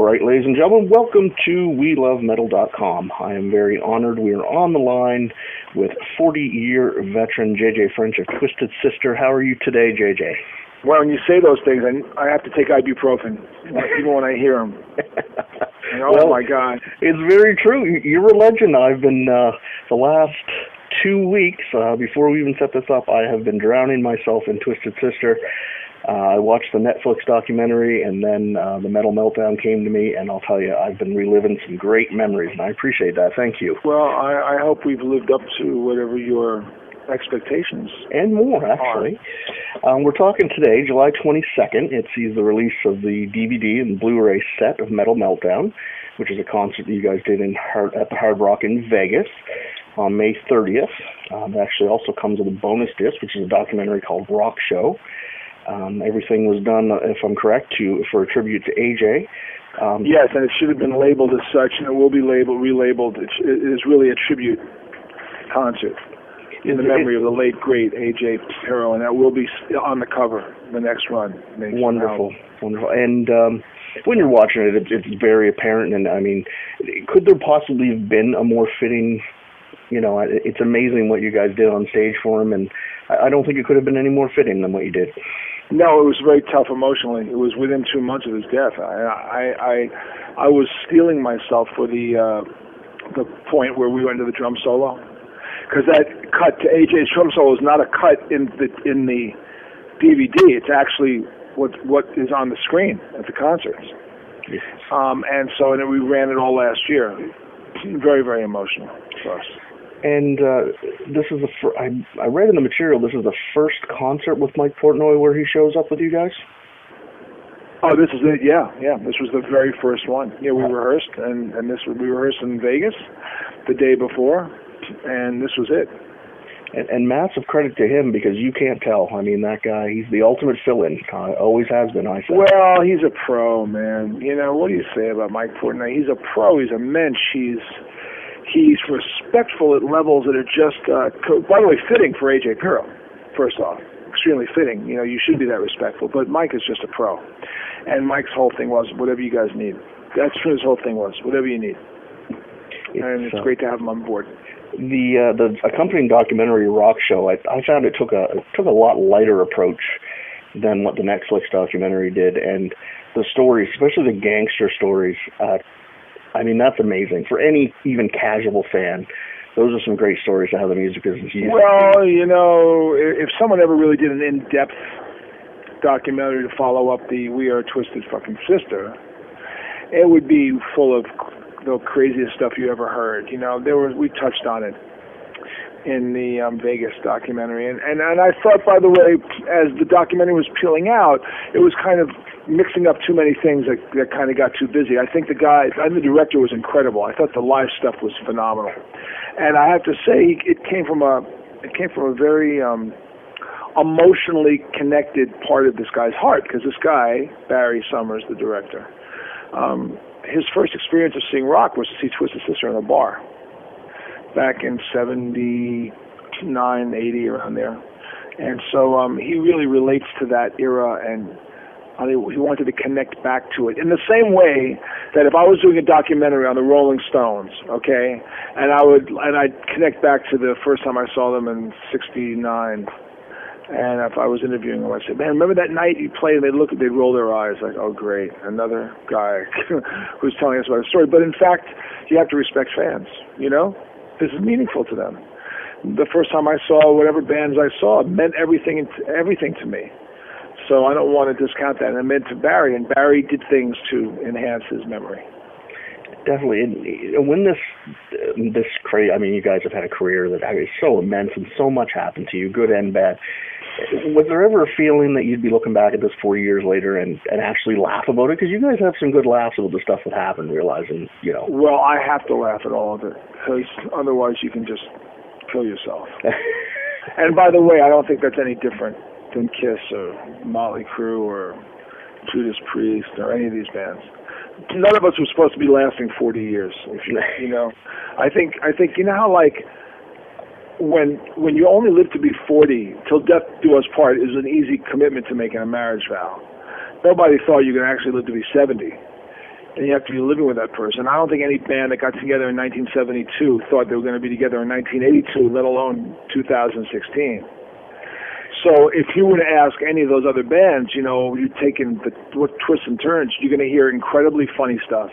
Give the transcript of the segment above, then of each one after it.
All right, ladies and gentlemen, welcome to WeLoveMetal.com. I am very honored. We are on the line with 40-year veteran J.J. French of Twisted Sister. How are you today, J.J.? Well, when you say those things, I have to take ibuprofen, even when I hear them. My God. It's very true. You're a legend. I've been, the last 2 weeks, before we even set this up, I have been drowning myself in Twisted Sister. I watched the Netflix documentary, and then the Metal Meltdown came to me, and I'll tell you, I've been reliving some great memories, and I appreciate that. Thank you. Well, I hope we've lived up to whatever your expectations and more, actually. We're talking today, July 22nd. It sees the release of the DVD and Blu-ray set of Metal Meltdown, which is a concert that you guys did at the Hard Rock in Vegas on May 30th. It actually also comes with a bonus disc, which is a documentary called Rock Show. Everything was done, if I'm correct, for a tribute to AJ. Yes, and it should have been labeled as such, and it will be relabeled. It is really a tribute concert in the memory of the late, great AJ Pero, and that will be on the cover, the next run. Wonderful, wonderful. And when you're watching it, it's very apparent, and I mean, could there possibly have been a more fitting, it's amazing what you guys did on stage for him, and I don't think it could have been any more fitting than what you did. No, it was very tough emotionally. It was within 2 months of his death. I was steeling myself for the point where we went to the drum solo, because that cut to AJ's drum solo is not a cut in the DVD. It's actually what is on the screen at the concerts. Yes. And we ran it all last year. Very, very emotional for us. And this is I read in the material, this is the first concert with Mike Portnoy where he shows up with you guys? Oh, this is it, yeah. This was the very first one. Yeah, we rehearsed, and we rehearsed in Vegas the day before, and this was it. And massive credit to him, because you can't tell. I mean, that guy, he's the ultimate fill-in. Always has been, I think. Well, he's a pro, man. What do you say about Mike Portnoy? He's a pro. He's a mensch. He's respectful at levels that are just, by the way, fitting for AJ Pero, first off. Extremely fitting. You should be that respectful. But Mike is just a pro. And Mike's whole thing was, whatever you guys need. That's what his whole thing was, whatever you need. And it's great to have him on board. The accompanying documentary Rock Show, I found it took a lot lighter approach than what the Netflix documentary did. And the stories, especially the gangster stories, I mean, that's amazing. For any even casual fan, those are some great stories to have the music business use. Well, if someone ever really did an in-depth documentary to follow up the We Are Twisted Fucking Sister, it would be full of the craziest stuff you ever heard. We touched on it in the Vegas documentary. And I thought, by the way, as the documentary was peeling out, it was kind of mixing up too many things that kind of got too busy. I think the director was incredible. I thought the live stuff was phenomenal. And I have to say, it came from a very emotionally connected part of this guy's heart, because this guy, Barry Summers, the director, his first experience of seeing rock was to see Twisted Sister in a bar back in 79, 80, around there. And so he really relates to that era, and he wanted to connect back to it in the same way that if I was doing a documentary on the Rolling Stones, okay, and I'd connect back to the first time I saw them in 69, and if I was interviewing them, I'd say, man, remember that night you played? And they'd roll their eyes like, oh, great, another guy who's telling us about a story. But in fact, you have to respect fans, This is meaningful to them. The first time I saw whatever bands I saw, it meant everything to me. So I don't want to discount that. And it meant to Barry, and Barry did things to enhance his memory. Definitely. And when this crazy, I mean, you guys have had a career that is so immense and so much happened to you, good and bad. Was there ever a feeling that you'd be looking back at this 4 years later and actually laugh about it? Because you guys have some good laughs about the stuff that happened, realizing, Well, I have to laugh at all of it, because otherwise you can just kill yourself. And by the way, I don't think that's any different than Kiss or Motley Crue or Judas Priest or any of these bands. None of us were supposed to be lasting 40 years. I think how like when you only live to be 40, till death do us part is an easy commitment to make in a marriage vow. Nobody thought you could actually live to be 70. and you have to be living with that person. I don't think any band that got together in 1972 thought they were going to be together in 1982, let alone 2016. So if you were to ask any of those other bands, you know, you're taking what twists and turns, you're going to hear incredibly funny stuff,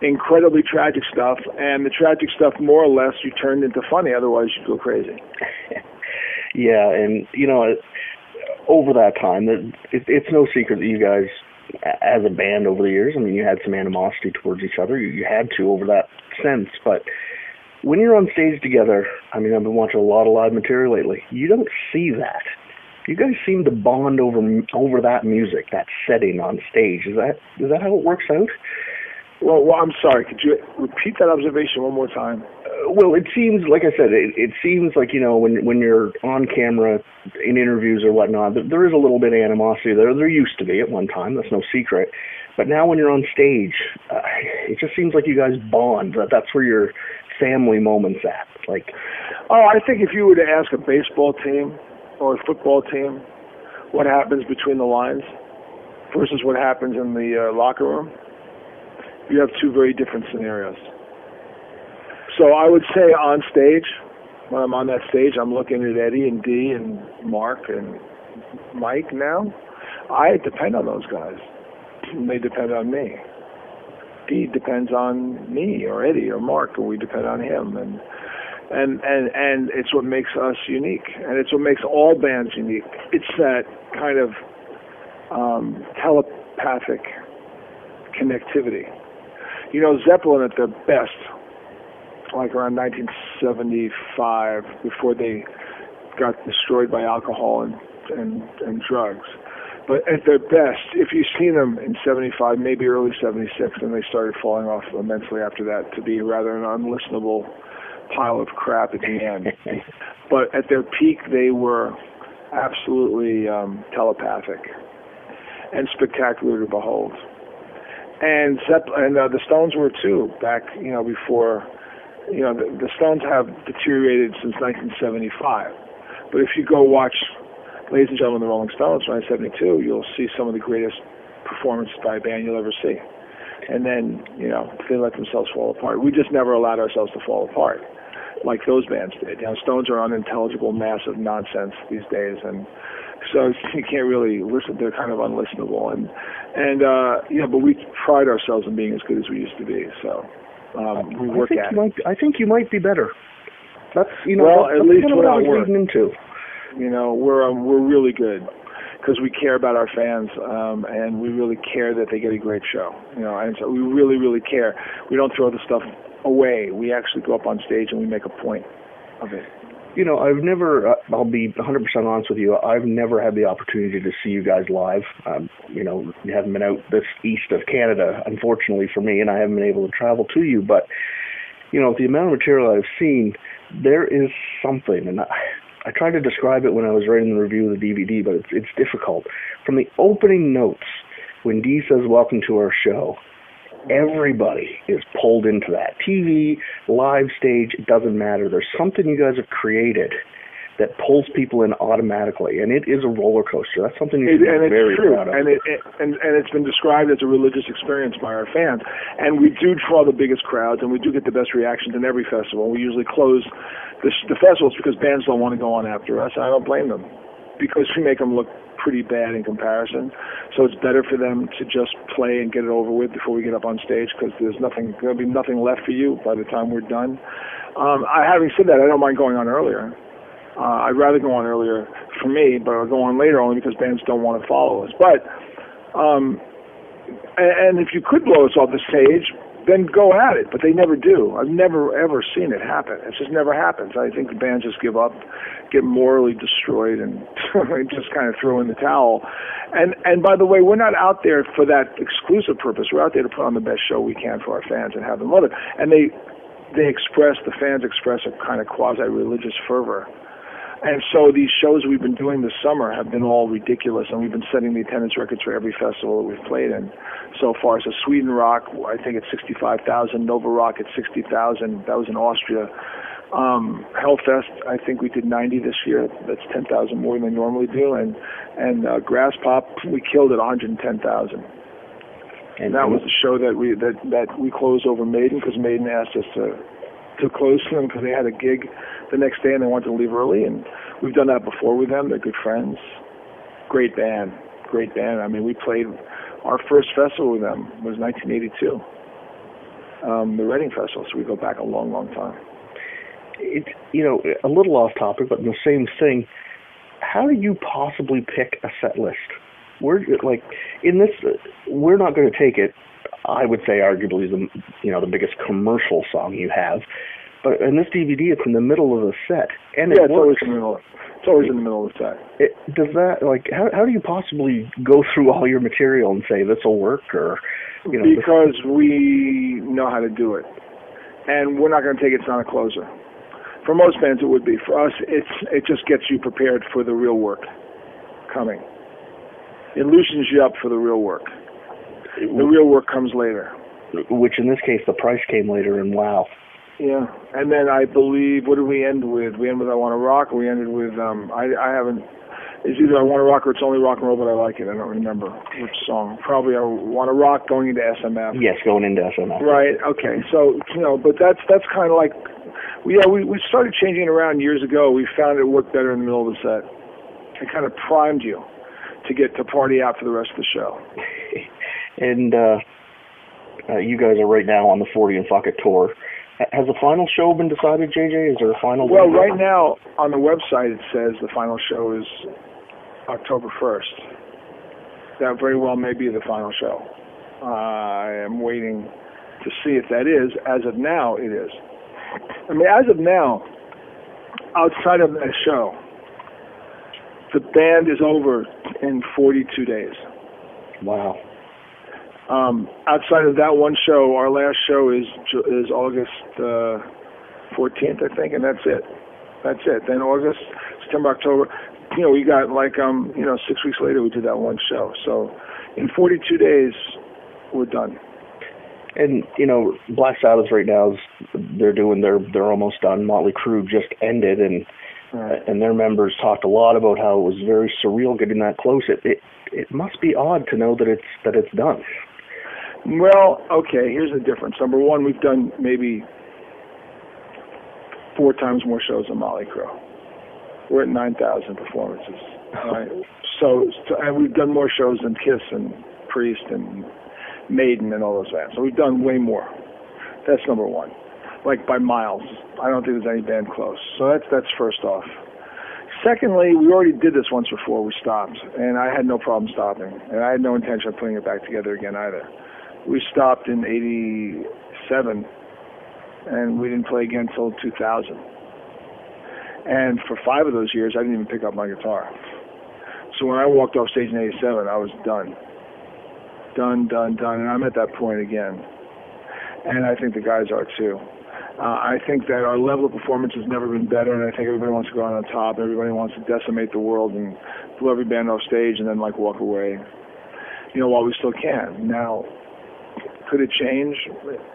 incredibly tragic stuff, and the tragic stuff more or less you turned into funny, otherwise you'd go crazy. Yeah, and, you know, over that time, it's no secret that you guys, as a band over the years, I mean, you had some animosity towards each other. You had to over that sense, but when you're on stage together, I mean, I've been watching a lot of live material lately. You don't see that. You guys seem to bond over that music, that setting on stage. Is that how it works out? Well, I'm sorry. Could you repeat that observation one more time? Well, it seems, like I said, it seems like, you know, when you're on camera in interviews or whatnot, there is a little bit of animosity there. There used to be at one time. That's no secret. But now when you're on stage, it just seems like you guys bond. That's where your family moment's at. Like, I think if you were to ask a baseball team or a football team what happens between the lines versus what happens in the locker room, you have two very different scenarios. So I would say on stage, when I'm on that stage, I'm looking at Eddie and Dee and Mark and Mike now. I depend on those guys. They depend on me. Dee depends on me or Eddie or Mark, or we depend on him. And it's what makes us unique, and it's what makes all bands unique. It's that kind of telepathic connectivity. You know, Zeppelin at their best, like around 1975, before they got destroyed by alcohol and drugs. But at their best, if you've seen them in 75, maybe early 76, and they started falling off immensely after that to be rather an unlistenable pile of crap at the end. But at their peak, they were absolutely telepathic and spectacular to behold. And the Stones were too, back, you know, before, you know, the Stones have deteriorated since 1975. But if you go watch, ladies and gentlemen, the Rolling Stones, 1972, you'll see some of the greatest performances by a band you'll ever see. And then, you know, they let themselves fall apart. We just never allowed ourselves to fall apart like those bands did. You know, Stones are unintelligible, massive nonsense these days, and so you can't really listen. They're kind of unlistenable, and but we pride ourselves in being as good as we used to be. So we work at it. I think you might be better. That's, you know, well, at least what I was leading into. You know, we're really good because we care about our fans, and we really care that they get a great show. You know, and so we really, really care. We don't throw the stuff away. We actually go up on stage and we make a point of it. You know, I've never, I'll be 100% honest with you, I've never had the opportunity to see you guys live. You know, you haven't been out this east of Canada, unfortunately for me, and I haven't been able to travel to you. But, you know, the amount of material I've seen, there is something, and I tried to describe it when I was writing the review of the DVD, but it's difficult. From the opening notes, when Dee says, "Welcome to our show," everybody is pulled into that. TV, live stage, it doesn't matter. There's something you guys have created that pulls people in automatically, and it is a roller coaster. That's something you should be very proud of. And it's been described as a religious experience by our fans. And we do draw the biggest crowds, and we do get the best reactions in every festival. We usually close the festivals because bands don't want to go on after us, and I don't blame them, because we make them look pretty bad in comparison. So it's better for them to just play and get it over with before we get up on stage, because there's going to be nothing left for you by the time we're done. Having said that, I don't mind going on earlier. I'd rather go on earlier for me, but I'll go on later only because bands don't want to follow us. But and if you could blow us off the stage, then go at it. But they never do. I've never, ever seen it happen. It just never happens. I think the bands just give up, get morally destroyed, and just kind of throw in the towel. And by the way, we're not out there for that exclusive purpose. We're out there to put on the best show we can for our fans and have them love it. And the fans express a kind of quasi-religious fervor. And so these shows we've been doing this summer have been all ridiculous, and we've been setting the attendance records for every festival that we've played in so far. So Sweden Rock, I think it's 65,000. Nova Rock at 60,000. That was in Austria. Hellfest, I think we did 90 this year. That's 10,000 more than they normally do. And Grass Pop, we killed at 110,000. And that was the show that we closed over Maiden, because Maiden asked us to close for them because they had a gig the next day and they wanted to leave early. And we've done that before with them. They're good friends. Great band. I mean, we played our first festival with them was 1982, the Reading Festival. So we go back a long, long time. It's, a little off topic, but in the same thing. How do you possibly pick a set list? We're not going to take it. I would say arguably the biggest commercial song you have, but in this DVD it's in the middle of the set, and it's always in the middle. It's always in the middle of the set. Does that how do you possibly go through all your material and say this will work, or because we know how to do it, and we're not going to take it's not a closer. For most bands, it would be. For us, it just gets you prepared for the real work coming. It loosens you up for the real work. The real work comes later. Which, in this case, the price came later, and wow. Yeah, and then I believe, what did we end with? We ended with I Want to Rock, or we ended with, I haven't, it's either I Want to Rock or It's Only Rock and Roll, but I Like It. I don't remember which song. Probably I Want to Rock going into SMF. Yes, going into SMF. Right, okay. So, but that's kind of like, we started changing it around years ago. We found it worked better in the middle of the set. It kind of primed you to get to party out for the rest of the show. And you guys are right now on the 40 and Fuck It tour. Has the final show been decided, JJ? Is there a final? Well, right now on the website it says the final show is October 1st. That very well may be the final show. I am waiting to see if that is. As of now, it is. I mean, as of now, outside of that show, the band is over in 42 days. Wow. Outside of that one show, our last show is August 14th, I think, and that's it. Then August, September, October, we got 6 weeks later we did that one show. So in 42 days, we're done. And, Black Sabbath right now, they're almost done. Motley Crue just ended, and right. And their members talked a lot about how it was very surreal getting that close. It must be odd to know that it's done. Well, okay, here's the difference. Number one, we've done maybe 4 times more shows than Motley Crue. We're at 9,000 performances. Right? And we've done more shows than Kiss and Priest and Maiden and all those bands. So we've done way more. That's number one. By miles. I don't think there's any band close. So that's first off. Secondly, we already did this once before. We stopped, and I had no problem stopping, and I had no intention of putting it back together again either. We stopped in '87, and we didn't play again until 2000. And for 5 of those years, I didn't even pick up my guitar. So when I walked off stage in '87, I was done, and I'm at that point again. And I think the guys are too. I think that our level of performance has never been better, and I think everybody wants to go out on top. Everybody wants to decimate the world and blow every band off stage and then walk away, while we still can. Now, could it change?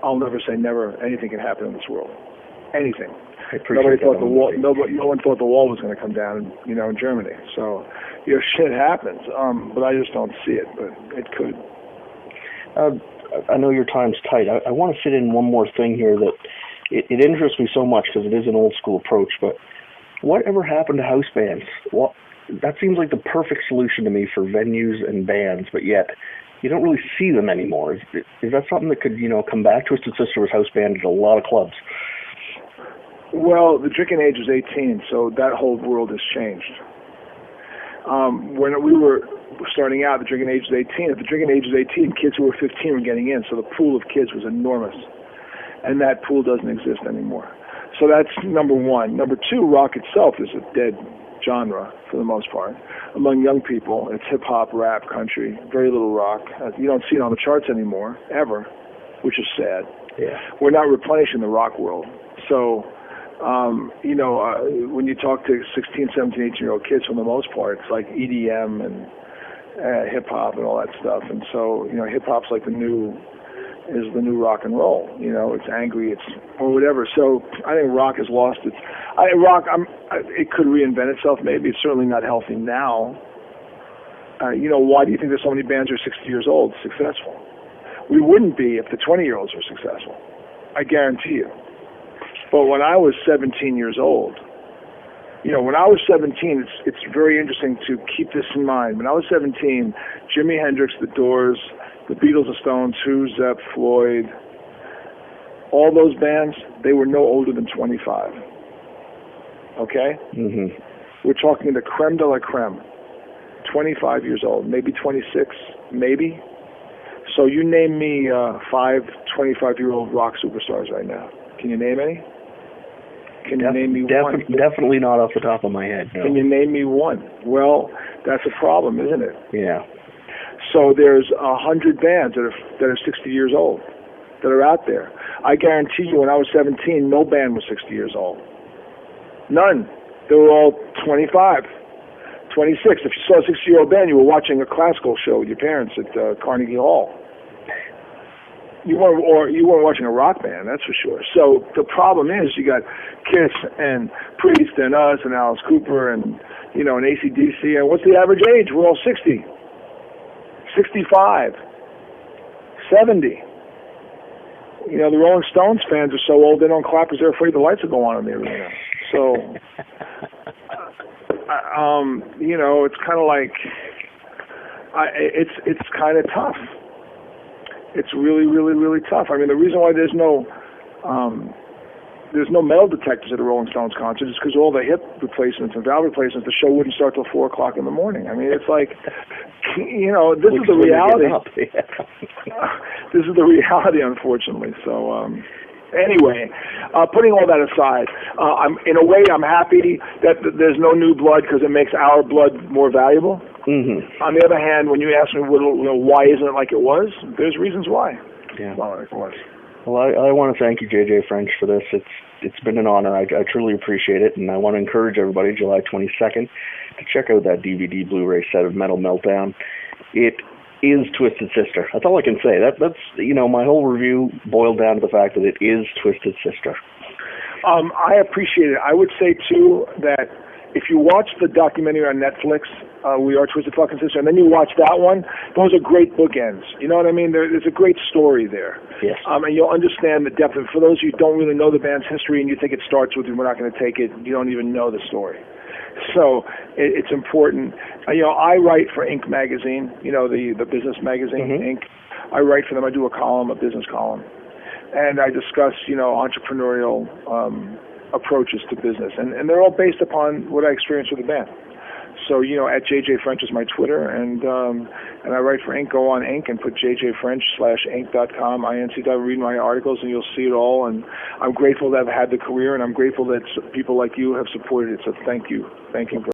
I'll never say never. Anything can happen in this world. Anything. No one thought the wall was going to come down, in Germany. So, shit happens. But I just don't see it. But it could. I know your time's tight. I want to fit in one more thing here that it interests me so much because it is an old school approach. But whatever happened to house bands? Well, that seems like the perfect solution to me for venues and bands, but yet you don't really see them anymore. Is that something that could, come back? Twisted Sister was house band at a lot of clubs. Well, the drinking age was 18, so that whole world has changed. When we were starting out, the drinking age was 18. At the drinking age was 18, kids who were 15 were getting in, so the pool of kids was enormous. And that pool doesn't exist anymore. So that's number one. Number two, rock itself is a dead genre for the most part. Among young people, it's hip-hop, rap, country, very little rock. You don't see it on the charts anymore, ever, which is sad. Yeah. We're not replenishing the rock world. So, when you talk to 16, 17, 18-year-old kids, for the most part, it's like EDM and hip-hop and all that stuff. And so, hip-hop's like the new rock and roll. It's angry, or whatever. So I think rock has lost its. It could reinvent itself. Maybe it's certainly not healthy now. Why do you think there's so many bands who are 60 years old successful? We wouldn't be if the 20-year-olds were successful. I guarantee you. But when I was 17 years old, when I was 17, it's very interesting to keep this in mind. When I was 17, Jimi Hendrix, The Doors, the Beatles, the Stones, Who, Zepp, Floyd, all those bands, they were no older than 25. Okay? Mm-hmm. We're talking the creme de la creme. 25 years old, maybe 26, maybe. So you name me 5 25-year-old rock superstars right now. Can you name any? Can you name me one? Definitely not off the top of my head, no. Can you name me one? Well, that's a problem, isn't it? Yeah. So there's 100 bands that are 60 years old that are out there. I guarantee you when I was 17, no band was 60 years old. None. They were all 25, 26. If you saw a 60-year-old band, you were watching a classical show with your parents at Carnegie Hall. You weren't watching a rock band, that's for sure. So the problem is you got Kiss and Priest and us and Alice Cooper and and AC/DC. And what's the average age? We're all 60, 65, 70. The Rolling Stones fans are so old they don't clap because they're afraid the lights will go on in the arena. So, it's kind of like it's kind of tough. It's really, really, really tough. I mean, the reason why there's no metal detectors at a Rolling Stones concert is because all the hip replacements and valve replacements, the show wouldn't start till 4 o'clock in the morning. I mean, it's like, this is the reality. This is the reality, unfortunately. So, anyway, putting all that aside, in a way I'm happy that there's no new blood because it makes our blood more valuable. Mm-hmm. On the other hand, when you ask me, why isn't it like it was? There's reasons why. Yeah. Well, like it was. Well, I want to thank you, JJ French, for this. It's been an honor. I truly appreciate it, and I want to encourage everybody, July 22nd, to check out that DVD Blu-ray set of Metal Meltdown. It is Twisted Sister. That's all I can say. That's my whole review boiled down to the fact that it is Twisted Sister. I appreciate it. I would say too that if you watch the documentary on Netflix, We Are Twisted Fucking Sister, and then you watch that one, those are great bookends. You know what I mean? There's a great story there. Yes. And you'll understand the depth of it. For those of you who don't really know the band's history and you think it starts with "We're not going to take it," you don't even know the story. So it's important. I write for Inc. magazine, the business magazine, Mm-hmm. Inc. I write for them. I do a business column. And I discuss, entrepreneurial approaches to business. And they're all based upon what I experienced with the band. So, at JJ French is my Twitter, and I write for Inc. Go on Inc. and put jjfrench/inc.com, read my articles, and you'll see it all. And I'm grateful to have had the career, and I'm grateful that people like you have supported it. So thank you. Thank you.